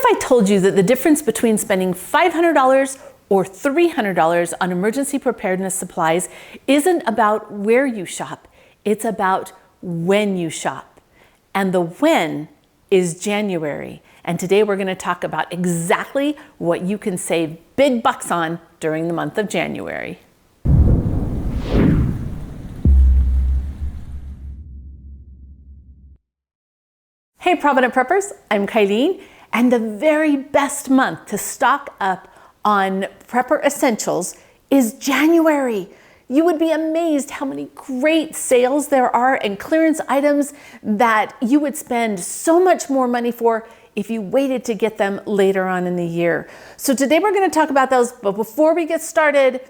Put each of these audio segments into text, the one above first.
if I told you that the difference between spending $500 or $300 on emergency preparedness supplies isn't about where you shop, it's about when you shop. And the when is January. And today we're going to talk about exactly what you can save big bucks on during the month of January. Hey Provident Preppers, I'm Kylene, and the very best month to stock up on prepper essentials is January. You would be amazed how many great sales there are and clearance items that you would spend so much more money for if you waited to get them later on in the year. So today we're going to talk about those, but before we get started,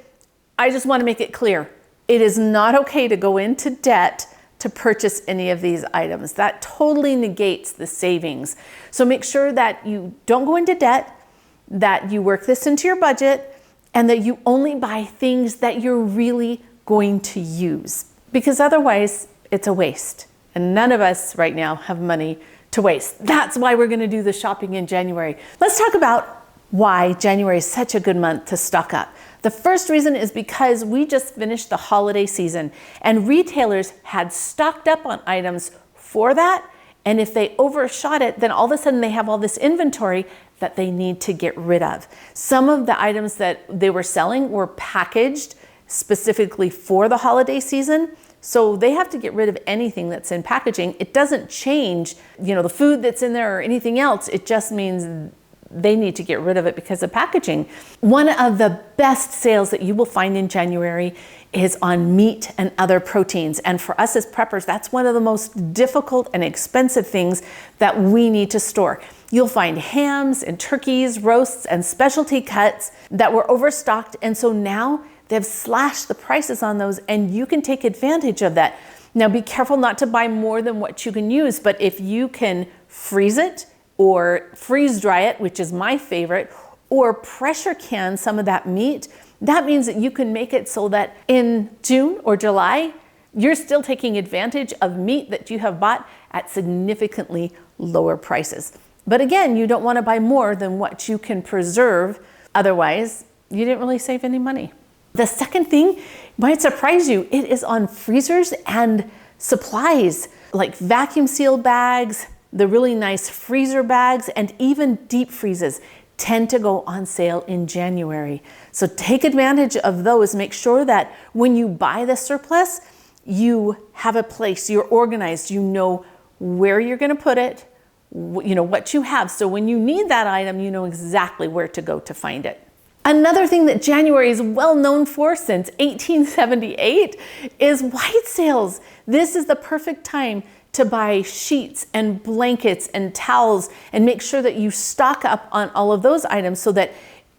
I just want to make it clear, it is not okay to go into debt to purchase any of these items. That totally negates the savings. So make sure that you don't go into debt, that you work this into your budget, and that you only buy things that you're really going to use. Because otherwise, it's a waste. And none of us right now have money to waste. That's why we're gonna do the shopping in January. Let's talk about why January is such a good month to stock up. The first reason is because we just finished the holiday season and retailers had stocked up on items for that. And if they overshot it, then all of a sudden they have all this inventory that they need to get rid of. Some of the items that they were selling were packaged specifically for the holiday season. So they have to get rid of anything that's in packaging. It doesn't change, the food that's in there or anything else. It just means they need to get rid of it because of packaging. One of the best sales that you will find in January is on meat and other proteins. And for us as preppers, that's one of the most difficult and expensive things that we need to store. You'll find hams and turkeys, roasts, and specialty cuts that were overstocked. And so now they've slashed the prices on those and you can take advantage of that. Now be careful not to buy more than what you can use, but if you can freeze it, or freeze dry it, which is my favorite, or pressure can some of that meat, that means that you can make it so that in June or July, you're still taking advantage of meat that you have bought at significantly lower prices. But again, you don't want to buy more than what you can preserve. Otherwise, you didn't really save any money. The second thing might surprise you. It is on freezers and supplies like vacuum seal bags, the really nice freezer bags, and even deep freezes tend to go on sale in January. So take advantage of those. Make sure that when you buy the surplus, you have a place, you're organized, you know where you're gonna put it, what you have. So when you need that item, you know exactly where to go to find it. Another thing that January is well known for since 1878 is white sales. This is the perfect time to buy sheets and blankets and towels and make sure that you stock up on all of those items so that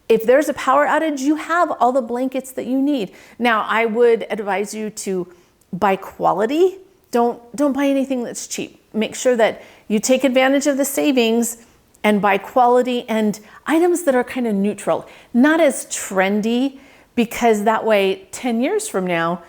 if there's a power outage, you have all the blankets that you need. Now, I would advise you to buy quality. Don't buy anything that's cheap. Make sure that you take advantage of the savings and buy quality and items that are kind of neutral, not as trendy, because that way 10 years from now,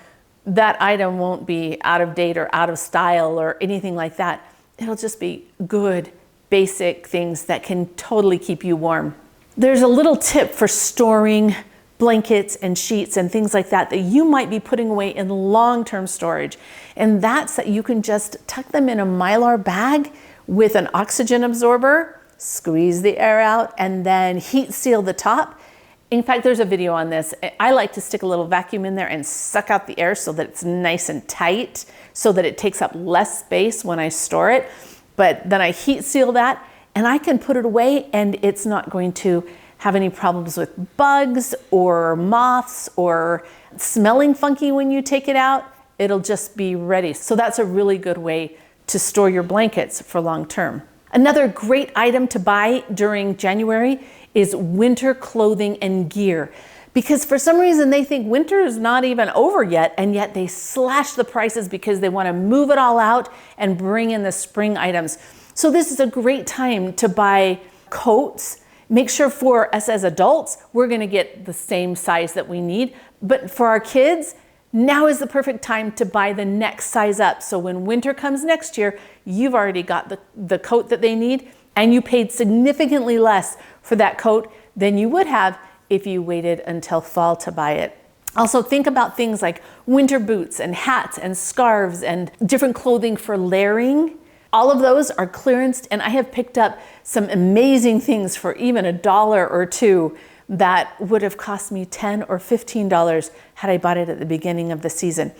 that item won't be out of date or out of style or anything like that. It'll just be good, basic things that can totally keep you warm. There's a little tip for storing blankets and sheets and things like that that you might be putting away in long-term storage. And that's that you can just tuck them in a Mylar bag with an oxygen absorber, squeeze the air out, and then heat seal the top. In fact, there's a video on this. I like to stick a little vacuum in there and suck out the air so that it's nice and tight, so that it takes up less space when I store it. But then I heat seal that and I can put it away and it's not going to have any problems with bugs or moths or smelling funky when you take it out. It'll just be ready. So that's a really good way to store your blankets for long term. Another great item to buy during January is winter clothing and gear. Because for some reason they think winter is not even over yet, and yet they slash the prices because they want to move it all out and bring in the spring items. So this is a great time to buy coats. Make sure for us as adults, we're going to get the same size that we need. But for our kids, now is the perfect time to buy the next size up. So when winter comes next year, you've already got the coat that they need. and you paid significantly less for that coat than you would have if you waited until fall to buy it. Also, think about things like winter boots and hats and scarves and different clothing for layering. All of those are clearanced, and I have picked up some amazing things for even $1 or $2 that would have cost me $10 or $15 had I bought it at the beginning of the season.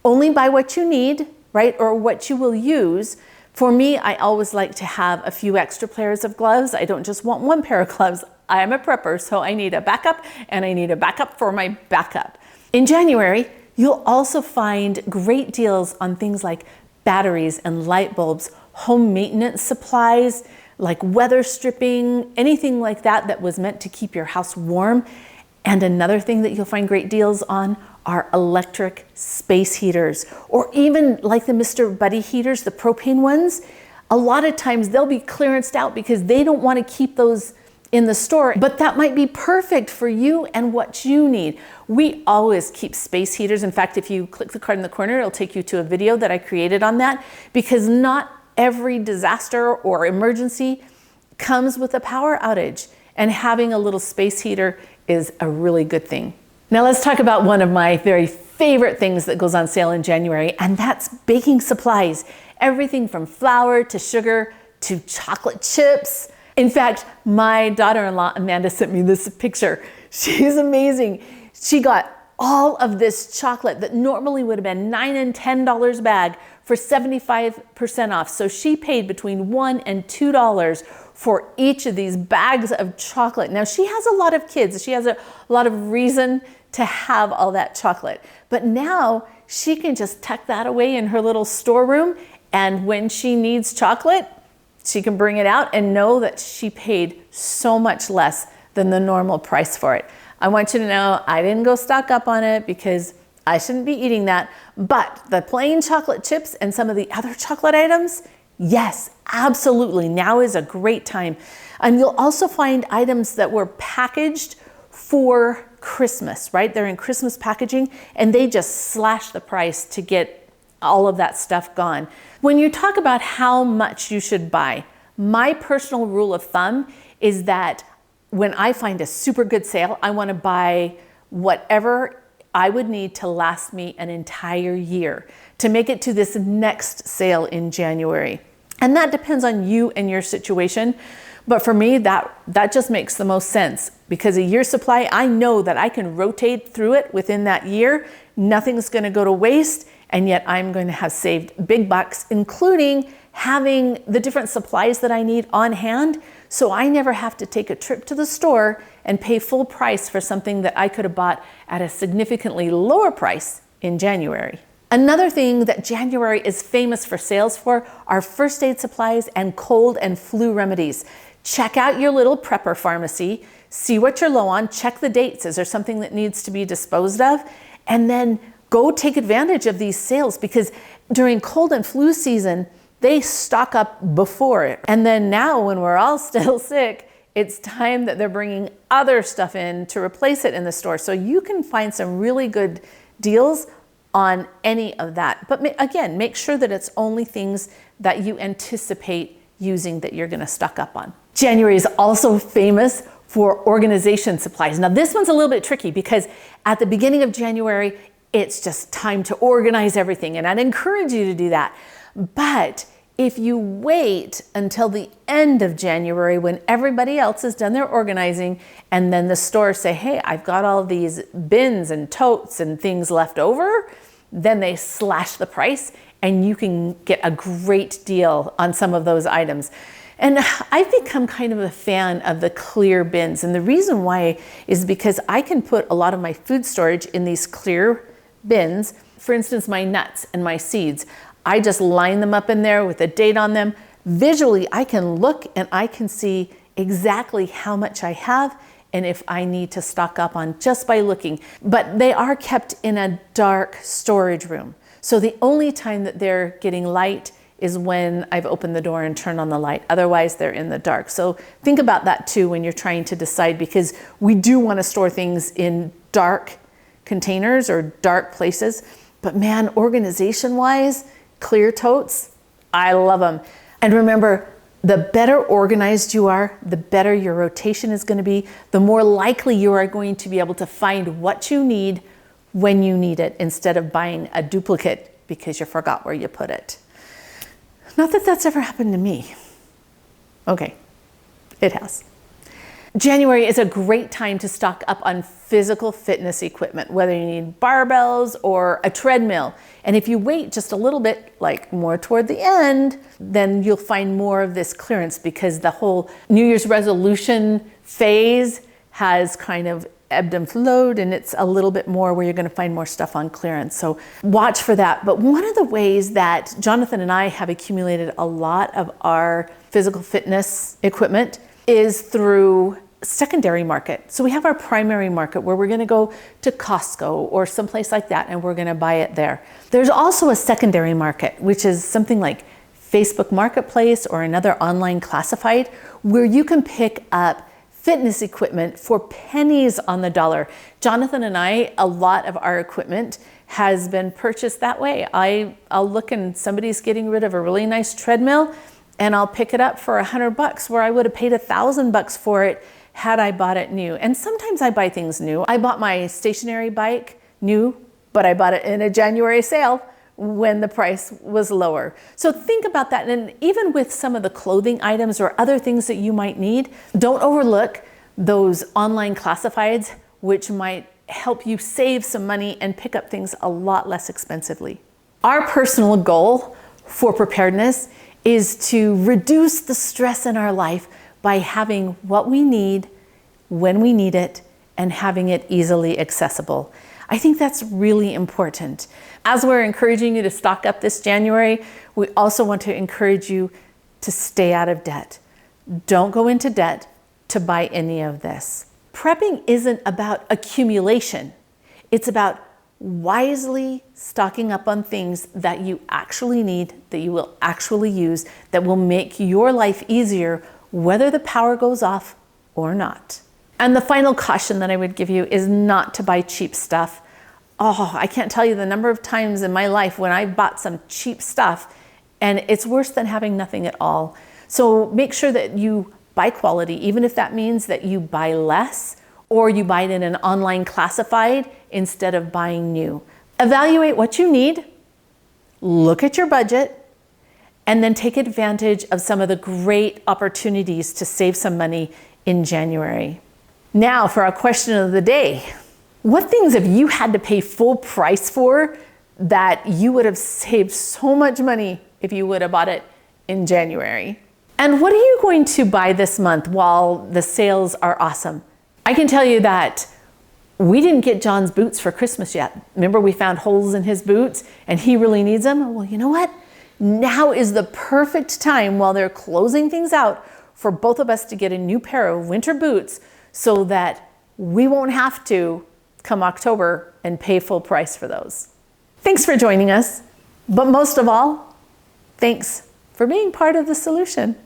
Only buy what you need, right? Or what you will use. For me, I always like to have a few extra pairs of gloves. I don't just want one pair of gloves. I am a prepper, so I need a backup, and I need a backup for my backup. In January, you'll also find great deals on things like batteries and light bulbs, home maintenance supplies, like weather stripping, anything like that that was meant to keep your house warm. And another thing that you'll find great deals on are electric space heaters, or even like the Mr. Buddy heaters, the propane ones. A lot of times they'll be clearanced out because they don't want to keep those in the store, but that might be perfect for you and what you need. We always keep space heaters. In fact, if you click the card in the corner, it'll take you to a video that I created on that, because not every disaster or emergency comes with a power outage, and having a little space heater is a really good thing. Now let's talk about one of my very favorite things that goes on sale in January, and that's baking supplies. Everything from flour to sugar to chocolate chips. In fact, my daughter-in-law, Amanda, sent me this picture. She's amazing. She got all of this chocolate that normally would have been $9 and $10 a bag for 75% off. So she paid between $1 and $2 for each of these bags of chocolate. Now, she has a lot of kids. She has a lot of reason to have all that chocolate. But now she can just tuck that away in her little storeroom, and when she needs chocolate, she can bring it out and know that she paid so much less than the normal price for it. I want you to know I didn't go stock up on it because I shouldn't be eating that, but the plain chocolate chips and some of the other chocolate items, yes, absolutely. Now is a great time. And you'll also find items that were packaged for Christmas, right? They're in Christmas packaging, and they just slash the price to get all of that stuff gone. When you talk about how much you should buy, my personal rule of thumb is that when I find a super good sale, I want to buy whatever I would need to last me an entire year to make it to this next sale in January. And that depends on you and your situation. But for me, that just makes the most sense, because a year's supply, I know that I can rotate through it within that year. Nothing's going to go to waste. And yet I'm going to have saved big bucks, including having the different supplies that I need on hand, so I never have to take a trip to the store and pay full price for something that I could have bought at a significantly lower price in January. Another thing that January is famous for sales for are first aid supplies and cold and flu remedies. Check out your little prepper pharmacy, see what you're low on, check the dates. Is there something that needs to be disposed of? And then go take advantage of these sales, because during cold and flu season, they stock up before it. And then now when we're all still sick, it's time that they're bringing other stuff in to replace it in the store. So you can find some really good deals on any of that. But again, make sure that it's only things that you anticipate using that you're gonna stock up on. January is also famous for organization supplies. Now this one's a little bit tricky, because at the beginning of January, it's just time to organize everything, and I'd encourage you to do that. But if you wait until the end of January, when everybody else has done their organizing, and then the stores say, hey, I've got all these bins and totes and things left over, then they slash the price, and you can get a great deal on some of those items. And I've become kind of a fan of the clear bins. And the reason why is because I can put a lot of my food storage in these clear bins. For instance, my nuts and my seeds, I just line them up in there with a date on them. Visually, I can look and I can see exactly how much I have and if I need to stock up on just by looking. But they are kept in a dark storage room. So the only time that they're getting light is when I've opened the door and turned on the light. Otherwise, they're in the dark. So think about that too when you're trying to decide, because we do want to store things in dark containers or dark places. But man, organization-wise, clear totes, I love them. And remember, The better organized you are, the better your rotation is going to be, the more likely you are going to be able to find what you need when you need it instead of buying a duplicate because you forgot where you put it. Not that that's ever happened to me. Okay, it has. January is a great time to stock up on physical fitness equipment, whether you need barbells or a treadmill. And if you wait just a little bit, like more toward the end, then you'll find more of this clearance because the whole New Year's resolution phase has kind of ebbed and flowed, and it's a little bit more where you're going to find more stuff on clearance. So watch for that. But one of the ways that Jonathan and I have accumulated a lot of our physical fitness equipment is through secondary market. So we have our primary market where we're going to go to Costco or someplace like that and we're going to buy it there. There's also a secondary market, which is something like Facebook Marketplace or another online classified where you can pick up fitness equipment for pennies on the dollar. Jonathan and I, a lot of our equipment has been purchased that way. I'll look and somebody's getting rid of a really nice treadmill and I'll pick it up for $100 where I would have paid $1,000 for it had I bought it new. And sometimes I buy things new. I bought my stationary bike new, but I bought it in a January sale when the price was lower. So think about that. And even with some of the clothing items or other things that you might need, don't overlook those online classifieds, which might help you save some money and pick up things a lot less expensively. Our personal goal for preparedness is to reduce the stress in our life by having what we need when we need it and having it easily accessible. I think that's really important. As we're encouraging you to stock up this January, we also want to encourage you to stay out of debt. Don't go into debt to buy any of this. Prepping isn't about accumulation. It's about wisely stocking up on things that you actually need, that you will actually use, that will make your life easier whether the power goes off or not. And the final caution that I would give you is not to buy cheap stuff. Oh, I can't tell you the number of times in my life when I bought some cheap stuff and it's worse than having nothing at all. So make sure that you buy quality, even if that means that you buy less or you buy it in an online classified instead of buying new. Evaluate what you need, look at your budget, and then take advantage of some of the great opportunities to save some money in January. Now for our question of the day. What things have you had to pay full price for that you would have saved so much money if you would have bought it in January? And what are you going to buy this month while the sales are awesome? I can tell you that we didn't get John's boots for Christmas yet. Remember we found holes in his boots and he really needs them? Well, you know what? Now is the perfect time while they're closing things out for both of us to get a new pair of winter boots so that we won't have to come October and pay full price for those. Thanks for joining us, but most of all, thanks for being part of the solution.